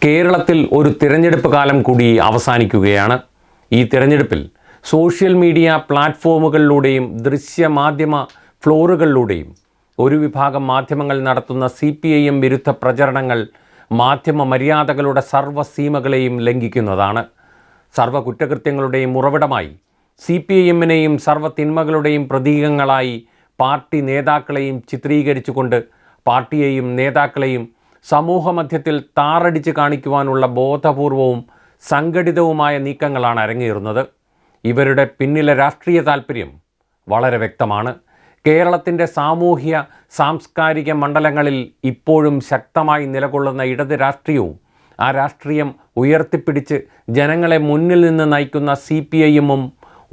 കേരളത്തിൽ ഒരു തിരഞ്ഞെടുപ്പ് കാലം കൂടി അവസാനിക്കുകയാണ്. ഈ തിരഞ്ഞെടുപ്പിൽ സോഷ്യൽ മീഡിയ പ്ലാറ്റ്ഫോമുകളിലൂടെയും ദൃശ്യമാധ്യമ ഫ്ലോറുകളിലൂടെയും ഒരു വിഭാഗം മാധ്യമങ്ങൾ നടത്തുന്ന CPIM വിരുദ്ധ പ്രചരണങ്ങൾ മാധ്യമ മര്യാദകളുടെ സർവ്വസീമകളെയും ലംഘിക്കുന്നതാണ്. സർവ്വ കുറ്റകൃത്യങ്ങളുടെയും ഉറവിടമായി CPIMനെയും സർവ്വ തിന്മകളുടെയും പ്രതീകങ്ങളായി പാർട്ടി നേതാക്കളെയും ചിത്രീകരിച്ചുകൊണ്ട് പാർട്ടിയെയും നേതാക്കളെയും സമൂഹമധ്യത്തിൽ താറടിച്ച് കാണിക്കുവാനുള്ള ബോധപൂർവവും സംഘടിതവുമായ നീക്കങ്ങളാണ് അരങ്ങേറുന്നത്. ഇവരുടെ പിന്നിലെ രാഷ്ട്രീയ താൽപ്പര്യം വളരെ വ്യക്തമാണ്. കേരളത്തിൻ്റെ സാമൂഹ്യ സാംസ്കാരിക മണ്ഡലങ്ങളിൽ ഇപ്പോഴും ശക്തമായി നിലകൊള്ളുന്ന ഇടത് രാഷ്ട്രീയവും ആ രാഷ്ട്രീയം ഉയർത്തിപ്പിടിച്ച് ജനങ്ങളെ മുന്നിൽ നിന്ന് നയിക്കുന്ന CPIMും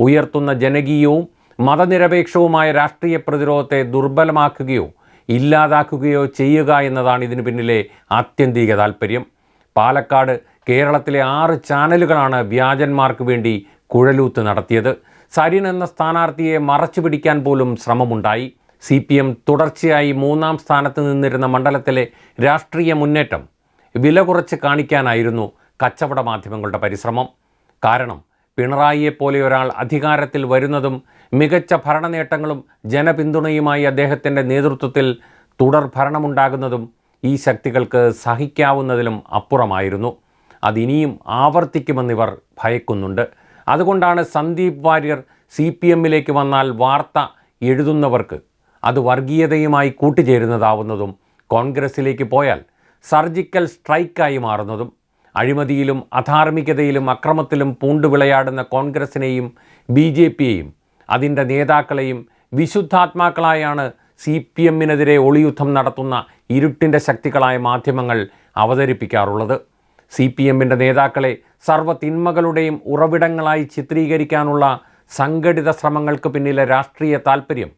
ഉയർത്തുന്ന ജനകീയവും മതനിരപേക്ഷവുമായ രാഷ്ട്രീയ പ്രതിരോധത്തെ ദുർബലമാക്കുകയോ ഇല്ലാതാക്കുകയോ ചെയ്യുക എന്നതാണ് ഇതിനു പിന്നിലെ ആത്യന്തിക താൽപ്പര്യം. പാലക്കാട് കേരളത്തിലെ 6 ചാനലുകളാണ് വ്യാജന്മാർക്ക് വേണ്ടി കുഴലൂത്ത് നടത്തിയത്. സരിൻ എന്ന സ്ഥാനാർത്ഥിയെ മറച്ചു പിടിക്കാൻ പോലും ശ്രമമുണ്ടായി. CPM തുടർച്ചയായി 3-ാം സ്ഥാനത്ത് നിന്നിരുന്ന മണ്ഡലത്തിലെ രാഷ്ട്രീയ മുന്നേറ്റം വില കുറച്ച് കാണിക്കാനായിരുന്നു കച്ചവട മാധ്യമങ്ങളുടെ പരിശ്രമം. കാരണം പിണറായിയെപ്പോലെ ഒരാൾ അധികാരത്തിൽ വരുന്നതും മികച്ച ഭരണനേട്ടങ്ങളും ജനപിന്തുണയുമായി അദ്ദേഹത്തിൻ്റെ നേതൃത്വത്തിൽ തുടർ ഭരണമുണ്ടാകുന്നതും ഈ ശക്തികൾക്ക് സഹിക്കാവുന്നതിലും അപ്പുറമായിരുന്നു. അതിനിയും ആവർത്തിക്കുമെന്നിവർ ഭയക്കുന്നുണ്ട്. അതുകൊണ്ടാണ് സന്ദീപ് വാര്യർ CPMലേക്ക് വന്നാൽ വാർത്ത എഴുതുന്നവർക്ക് അത് വർഗീയതയുമായി കൂട്ടുചേരുന്നതാവുന്നതും കോൺഗ്രസ്സിലേക്ക് പോയാൽ സർജിക്കൽ സ്ട്രൈക്കായി മാറുന്നതും. അഴിമതിയിലും അധാർമികതയിലും അക്രമത്തിലും പൂണ്ടുവിളയാടുന്ന കോൺഗ്രസിനെയും BJPയെയും അതിൻ്റെ നേതാക്കളെയും വിശുദ്ധാത്മാക്കളായാണ് CPMനെതിരെ ഒളിയുദ്ധം നടത്തുന്ന ഇരുട്ടിൻ്റെ ശക്തികളായ മാധ്യമങ്ങൾ അവതരിപ്പിക്കാറുള്ളത്. CPMൻ്റെ നേതാക്കളെ സർവ്വ തിന്മകളുടെയും ഉറവിടങ്ങളായി ചിത്രീകരിക്കാനുള്ള സംഘടിത ശ്രമങ്ങൾക്ക് പിന്നിലെ രാഷ്ട്രീയ താൽപ്പര്യം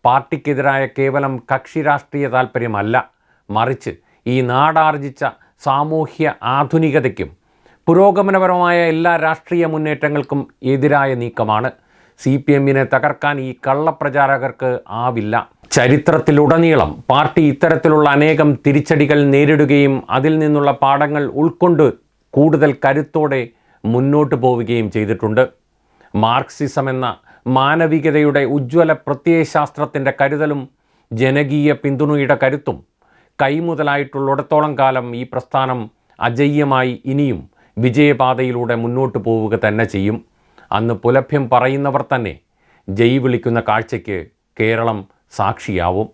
പാർട്ടിക്കെതിരായ കേവലം കക്ഷി രാഷ്ട്രീയ താൽപ്പര്യമല്ല, മറിച്ച് ഈ നാടാർജിച്ച സാമൂഹ്യ ആധുനികതയ്ക്കും പുരോഗമനപരമായ എല്ലാ രാഷ്ട്രീയ മുന്നേറ്റങ്ങൾക്കും എതിരായ നീക്കമാണ്. CPMനെ തകർക്കാൻ ഈ കള്ളപ്രചാരകർക്ക് ആവില്ല. ചരിത്രത്തിലുടനീളം പാർട്ടി ഇത്തരത്തിലുള്ള അനേകം തിരിച്ചടികൾ നേരിടുകയും അതിൽ നിന്നുള്ള പാഠങ്ങൾ ഉൾക്കൊണ്ട് കൂടുതൽ കരുത്തോടെ മുന്നോട്ട് പോവുകയും ചെയ്തിട്ടുണ്ട്. മാർക്സിസം എന്ന മാനവികതയുടെ ഉജ്ജ്വല പ്രത്യയശാസ്ത്രത്തിൻ്റെ കരുതലും ജനകീയ പിന്തുണയുടെ കരുത്തും കൈമുതലായിട്ടുള്ളിടത്തോളം കാലം ഈ പ്രസ്ഥാനം അജയ്യമായി ഇനിയും വിജയപാതയിലൂടെ മുന്നോട്ട് പോവുക തന്നെ ചെയ്യും. അന്ന് പുലഭ്യം പറയുന്നവർ തന്നെ ജയ് വിളിക്കുന്ന കാഴ്ചയ്ക്ക് കേരളം സാക്ഷിയാവും.